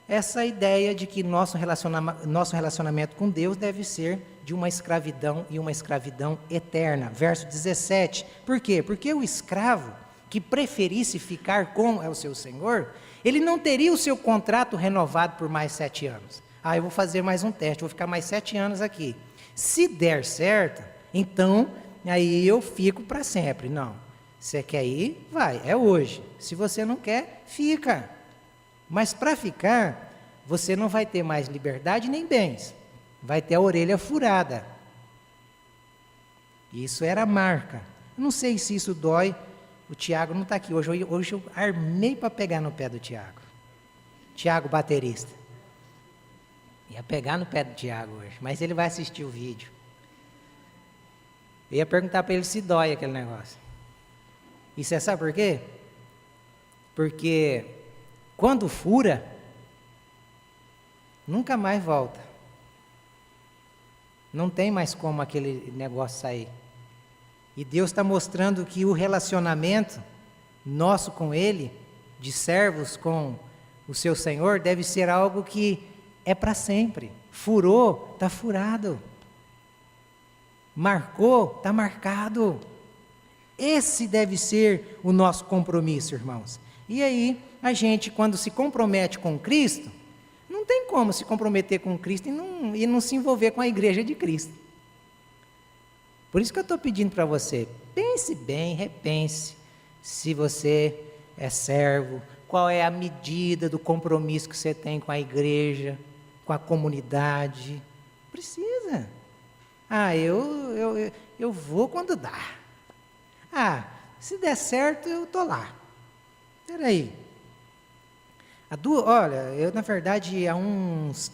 essa ideia de que nosso relacionamento com Deus deve ser de uma escravidão e uma escravidão eterna. Verso 17. Por quê? Porque o escravo que preferisse ficar com o seu senhor, ele não teria o seu contrato renovado por mais 7 anos. Eu vou fazer mais um teste, vou ficar mais 7 anos aqui. Se der certo, então aí eu fico para sempre. Não, você quer ir? Vai, é hoje. Se você não quer, fica. Mas para ficar, você não vai ter mais liberdade nem bens. Vai ter a orelha furada. Isso era a marca. Não sei se isso dói. O Tiago não está aqui. Hoje eu armei para pegar no pé do Tiago. Tiago, baterista. Ia pegar no pé do Tiago hoje. Mas ele vai assistir o vídeo. Eu ia perguntar para ele se dói aquele negócio. E você sabe por quê? Porque quando fura, nunca mais volta. Não tem mais como aquele negócio sair. E Deus está mostrando que o relacionamento nosso com Ele, de servos com o seu Senhor, deve ser algo que é para sempre. Furou, está furado. Marcou, está marcado. Esse deve ser o nosso compromisso, irmãos. E aí, a gente, quando se compromete com Cristo, não tem como se comprometer com Cristo e não se envolver com a igreja de Cristo. Por isso que eu estou pedindo para você, pense bem, repense, se você é servo, qual é a medida do compromisso que você tem com a igreja, com a comunidade. Precisa. Eu vou quando dá. Se der certo, eu estou lá. Espera aí. Olha, eu na verdade, há uns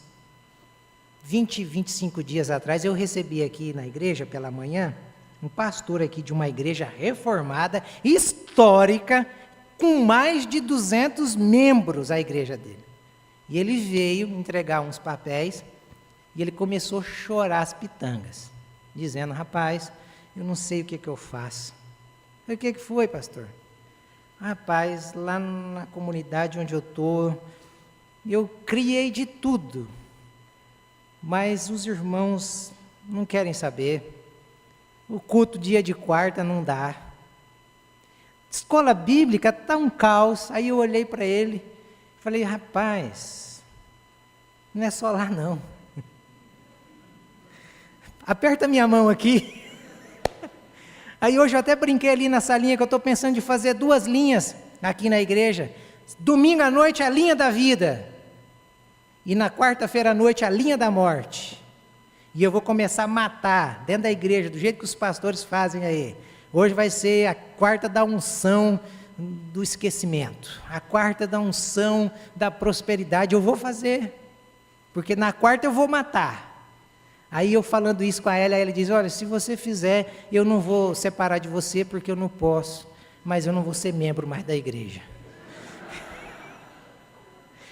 20, 25 dias atrás, eu recebi aqui na igreja, pela manhã, um pastor aqui de uma igreja reformada, histórica, com mais de 200 membros, a igreja dele. E ele veio entregar uns papéis, e ele começou a chorar as pitangas, dizendo, rapaz, eu não sei o que eu faço. Eu, o que foi, pastor? Rapaz, lá na comunidade onde eu estou, eu criei de tudo, mas os irmãos não querem saber. O culto dia de quarta não dá. Escola bíblica está um caos. Aí eu olhei para ele e falei, rapaz, não é só lá não. Aperta minha mão aqui. Aí hoje eu até brinquei ali na salinha que eu estou pensando de fazer 2 linhas aqui na igreja. Domingo à noite a linha da vida. E na quarta-feira à noite a linha da morte. E eu vou começar a matar dentro da igreja, do jeito que os pastores fazem aí. Hoje vai ser a quarta da unção do esquecimento. A quarta da unção da prosperidade. Eu vou fazer. Porque na quarta eu vou matar. Aí eu falando isso com ela, ela diz, olha, se você fizer, eu não vou separar de você porque eu não posso, mas eu não vou ser membro mais da igreja.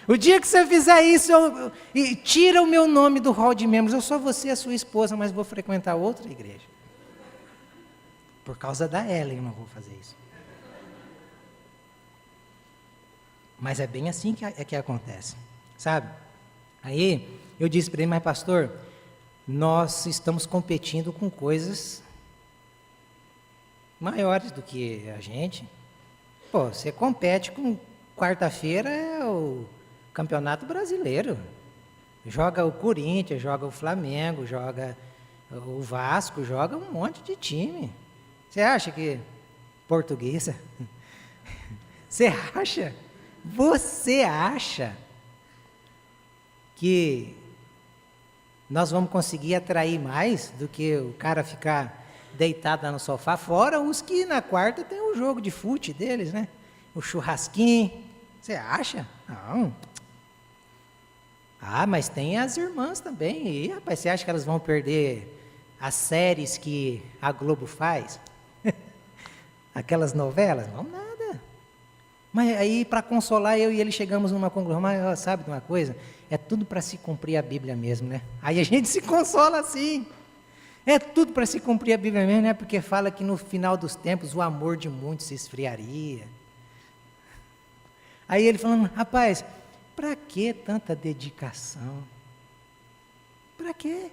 O dia que você fizer isso, tira o meu nome do hall de membros, eu só vou ser a sua esposa, mas vou frequentar outra igreja. Por causa da Ellen eu não vou fazer isso. Mas é bem assim que acontece, sabe? Aí eu disse para ele, mas pastor, nós estamos competindo com coisas maiores do que a gente. Você compete com quarta-feira é o Campeonato Brasileiro. Joga o Corinthians, joga o Flamengo, joga o Vasco, joga um monte de time. Você acha que portuguesa? Você acha que nós vamos conseguir atrair mais do que o cara ficar deitado lá no sofá? Fora os que na quarta tem o jogo de fute deles, né? O churrasquinho. Você acha? Não. Mas tem as irmãs também. E, rapaz, você acha que elas vão perder as séries que a Globo faz? Aquelas novelas? Não, nada. Mas aí, para consolar, eu e ele chegamos numa conclusão. Mas sabe de uma coisa? É tudo para se cumprir a Bíblia mesmo, né? Aí a gente se consola assim. É tudo para se cumprir a Bíblia mesmo, né? Porque fala que no final dos tempos o amor de muitos se esfriaria. Aí ele falando, rapaz, para que tanta dedicação? Para quê?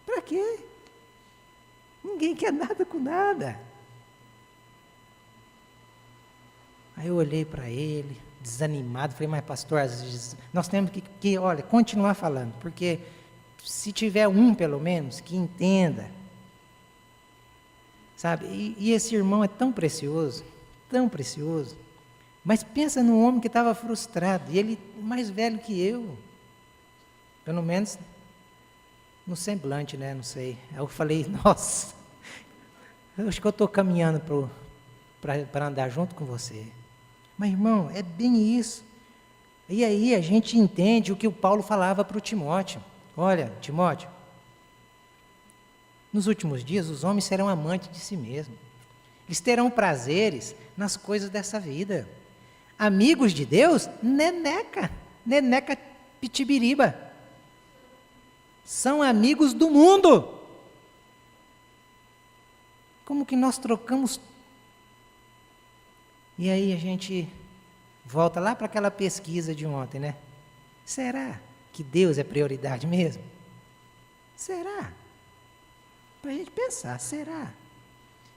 Para quê? Ninguém quer nada com nada. Aí eu olhei para ele, desanimado, falei, mas pastor, às vezes nós temos que, olha, continuar falando, porque se tiver um, pelo menos, que entenda, sabe, e esse irmão é tão precioso, mas pensa num homem que estava frustrado, e ele mais velho que eu, pelo menos no semblante, né, não sei. Aí eu falei, nossa, eu acho que eu estou caminhando para andar junto com você. Mas, irmão, é bem isso. E aí a gente entende o que o Paulo falava para o Timóteo. Olha, Timóteo, nos últimos dias os homens serão amantes de si mesmos. Eles terão prazeres nas coisas dessa vida. Amigos de Deus, neneca pitibiriba. São amigos do mundo. Como que nós trocamos? E aí a gente volta lá para aquela pesquisa de ontem, né? Será que Deus é prioridade mesmo? Será? Para a gente pensar, será?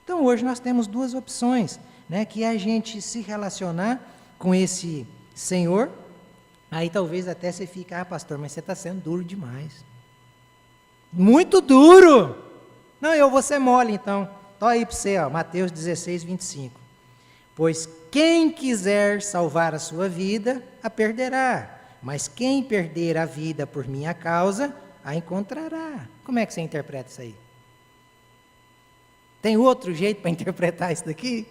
Então hoje nós temos duas opções, né? Que é a gente se relacionar com esse Senhor. Aí talvez até você fique, pastor, mas você está sendo duro demais. Muito duro! Não, eu vou ser mole então. Estou aí para você, ó, Mateus 16, 25. Pois quem quiser salvar a sua vida, a perderá. Mas quem perder a vida por minha causa, a encontrará. Como é que você interpreta isso aí? Tem outro jeito para interpretar isso daqui?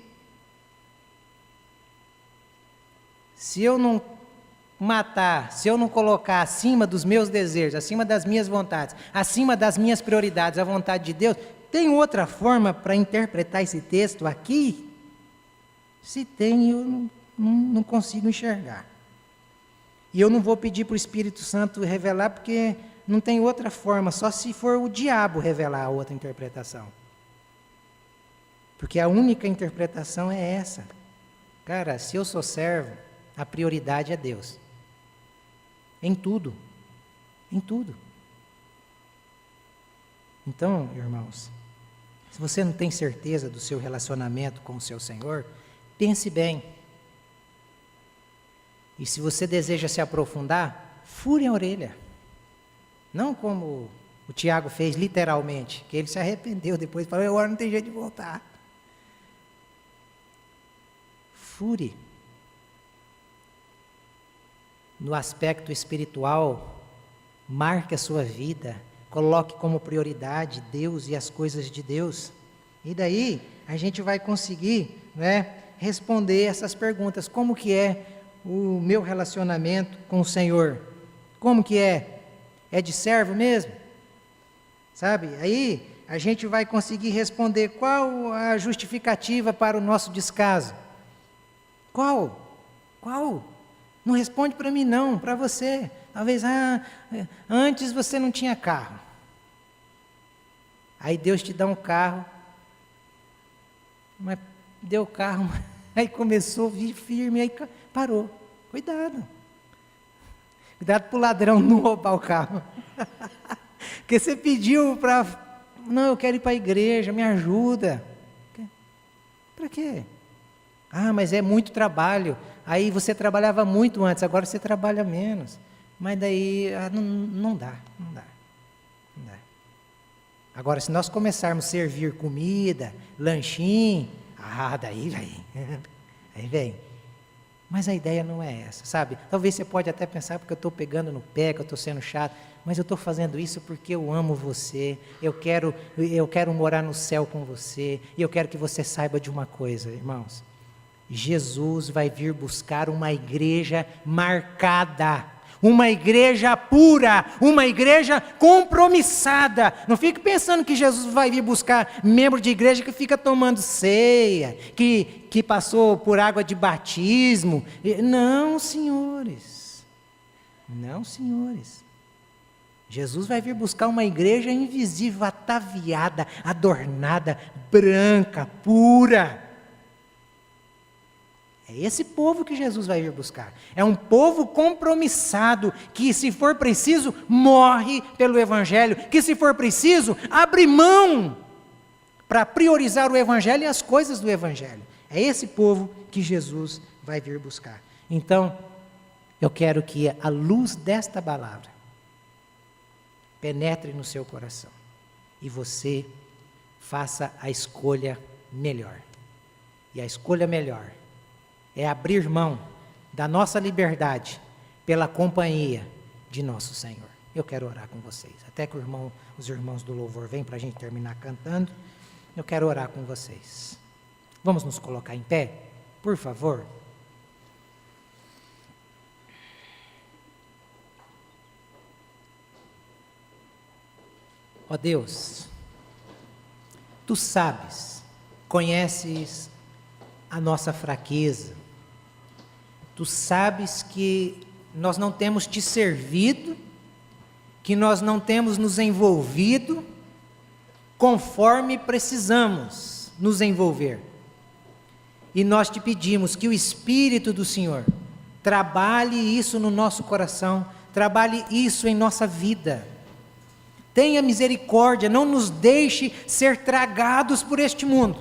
Se eu não matar, se eu não colocar acima dos meus desejos, acima das minhas vontades, acima das minhas prioridades, a vontade de Deus, tem outra forma para interpretar esse texto aqui? Se tem, eu não consigo enxergar. E eu não vou pedir para o Espírito Santo revelar, porque não tem outra forma, só se for o diabo revelar a outra interpretação. Porque a única interpretação é essa. Cara, se eu sou servo, a prioridade é Deus. Em tudo. Em tudo. Então, irmãos, se você não tem certeza do seu relacionamento com o seu Senhor, pense bem. E se você deseja se aprofundar, fure a orelha. Não como o Tiago fez literalmente, que ele se arrependeu depois e falou, agora não tem jeito de voltar. Fure. No aspecto espiritual, marque a sua vida, coloque como prioridade Deus e as coisas de Deus. E daí a gente vai conseguir, né, responder essas perguntas. Como que é o meu relacionamento com o Senhor? Como que é? É de servo mesmo? Sabe? Aí a gente vai conseguir responder qual a justificativa para o nosso descaso. Qual? Não responde para mim não, para você. Talvez, antes você não tinha carro. Aí Deus te dá um carro, mas deu o carro, aí começou a vir firme, aí parou. Cuidado. Cuidado para o ladrão não roubar o carro. Porque você pediu para... Não, eu quero ir para a igreja, me ajuda. Para quê? Mas é muito trabalho. Aí você trabalhava muito antes, agora você trabalha menos. Mas daí não dá. Agora, se nós começarmos a servir comida, lanchinho, daí vem. Mas a ideia não é essa, sabe? Talvez você pode até pensar, porque eu estou pegando no pé, que eu estou sendo chato, mas eu estou fazendo isso porque eu amo você, eu quero morar no céu com você, e eu quero que você saiba de uma coisa, irmãos. Jesus vai vir buscar uma igreja marcada, uma igreja pura, uma igreja compromissada. Não fique pensando que Jesus vai vir buscar membro de igreja que fica tomando ceia, que passou por água de batismo. Não, senhores. Não, senhores. Jesus vai vir buscar uma igreja invisível, ataviada, adornada, branca, pura. É esse povo que Jesus vai vir buscar. É um povo compromissado, que se for preciso, morre pelo Evangelho, que se for preciso, abre mão para priorizar o Evangelho e as coisas do Evangelho. É esse povo que Jesus vai vir buscar. Então, eu quero que a luz desta palavra penetre no seu coração e você faça a escolha melhor. E a escolha melhor é abrir mão da nossa liberdade pela companhia de nosso Senhor. Eu quero orar com vocês. Até que os irmãos do louvor venham para a gente terminar cantando. Eu quero orar com vocês. Vamos nos colocar em pé, por favor. Ó Deus, Tu sabes, conheces a nossa fraqueza. Tu sabes que nós não temos Te servido, que nós não temos nos envolvido conforme precisamos nos envolver. E nós Te pedimos que o Espírito do Senhor trabalhe isso no nosso coração, trabalhe isso em nossa vida. Tenha misericórdia, não nos deixe ser tragados por este mundo.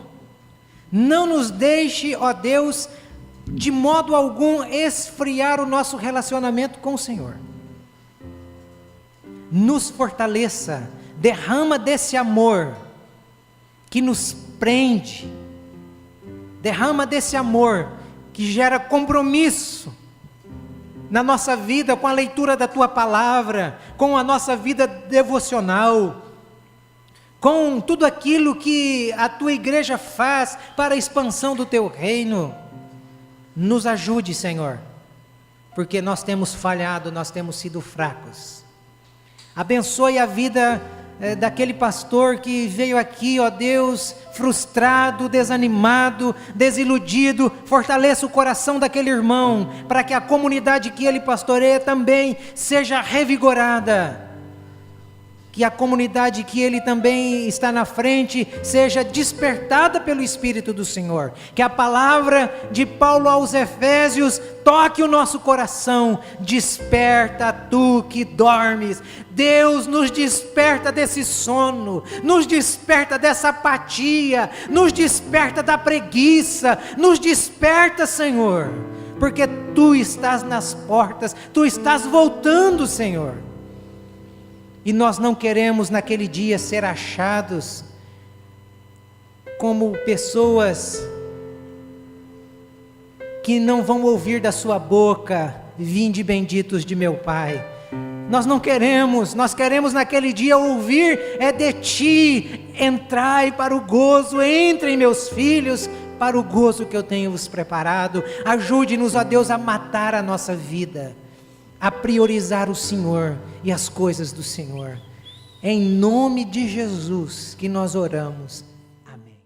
Não nos deixe, ó Deus, de modo algum esfriar o nosso relacionamento com o Senhor. Nos fortaleça, derrama desse amor que nos prende, derrama desse amor que gera compromisso na nossa vida com a leitura da Tua palavra, com a nossa vida devocional, com tudo aquilo que a Tua igreja faz para a expansão do Teu reino. Nos ajude, Senhor, porque nós temos falhado, nós temos sido fracos. Abençoe a vida daquele pastor que veio aqui, ó Deus, frustrado, desanimado, desiludido. Fortaleça o coração daquele irmão, para que a comunidade que ele pastoreia também seja revigorada. Que a comunidade que ele também está na frente seja despertada pelo Espírito do Senhor. Que a palavra de Paulo aos Efésios toque o nosso coração. Desperta tu que dormes. Deus nos desperta desse sono, nos desperta dessa apatia, nos desperta da preguiça, nos desperta, Senhor, porque Tu estás nas portas, Tu estás voltando, Senhor. E nós não queremos naquele dia ser achados como pessoas que não vão ouvir da Sua boca: vinde benditos de meu Pai. Nós não queremos, nós queremos naquele dia ouvir de Ti: entrai para o gozo, entrem meus filhos para o gozo que eu tenho vos preparado. Ajude-nos, ó Deus, a matar a nossa vida, a priorizar o Senhor e as coisas do Senhor. Em nome de Jesus que nós oramos. Amém.